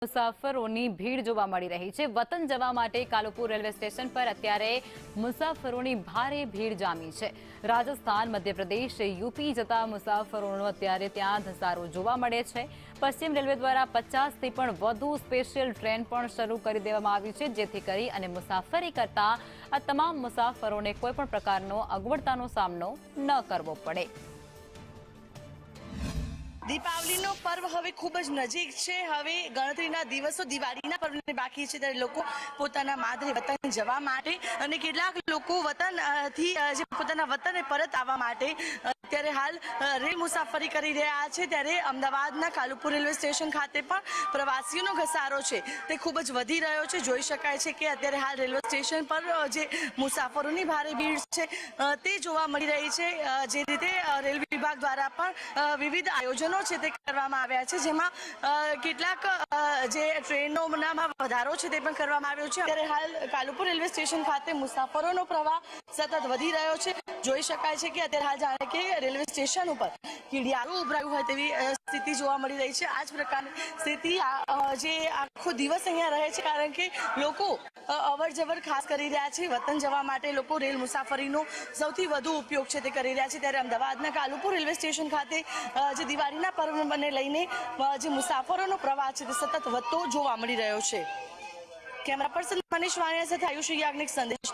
મુસાફરોની ભીડ જોવા મળી રહી છે। વતન જવા માટે કાલુપુર રેલવે સ્ટેશન પર અત્યારે મુસાફરોની ભારે ભીડ જામી છે। રાજસ્થાન, મધ્યપ્રદેશ, યુપી જતા મુસાફરોનો અત્યારે ત્યાં ધસારો જોવા મળે છે। પશ્ચિમ રેલવે દ્વારા 50થી પણ વધુ સ્પેશિયલ ટ્રેન પણ શરૂ કરી દેવામાં આવી છે, જેથી કરી અને મુસાફરી કરતા આ તમામ મુસાફરોને કોઈ પણ પ્રકારનો અગવડતાનો સામનો ન કરવો પડે। दीपावलीનો પર્વ હવે ખૂબ જ નજીક છે। હવે ગણતરીના દિવસો દિવાળીના પર્વને બાકી છે, ત્યારે લોકો પોતાના માદરે વતન જવા માટે અને કેટલાક લોકો વતનથી જે પોતાના વતને પરત આવવા માટે અત્યારે હાલ રેલ મુસાફરી કરી રહ્યા છે। ત્યારે અમદાવાદના કાલુપુર રેલવે સ્ટેશન ખાતે પણ પ્રવાસીઓનો ઘસારો છે તે ખૂબ જ વધી રહ્યો છે। જોઈ શકાય છે કે અત્યારે હાલ રેલવે સ્ટેશન પર જે મુસાફરોની ભારે ભીડ છે તે જોવા મળી રહી છે। જે રીતે રેલવે વિભાગ દ્વારા પણ વિવિધ આયોજનો છે તે કરવામાં આવ્યા છે, જેમાં કેટલાક જે ટ્રેનોમાં વધારો છે તે પણ કરવામાં આવ્યો છે। ત્યારે હાલ કાલુપુર રેલવે સ્ટેશન ખાતે મુસાફરોનો પ્રવાહ સતત વધી રહ્યો છે। જોઈ શકાય છે કે અત્યારે હાલ જાણે કે રેલવે સ્ટેશન ઉપર કીડિયારું ઉભરાયું હોય તેવી સ્થિતિ જોવા મળી રહી છે। આ જ પ્રકારની સ્થિતિ જે આખો દિવસ અહીંયા રહે છે, કારણ કે લોકો અવર જવર ખાસ કરી રહ્યા છે। વતન જવા માટે લોકો રેલ મુસાફરીનો સૌથી વધુ ઉપયોગ છે તે કરી રહ્યા છે। ત્યારે અમદાવાદના કાલુપુર રેલવે સ્ટેશન ખાતે જે દિવાળીના પર્વને લઈને જે મુસાફરોનો પ્રવાહ છે તે સતત વધતો જોવા મળી રહ્યો છે। કેમેરા પર્સન મનીષ વાણિયા સાથે આયુષ યાજ્ઞિક, સંદેશ।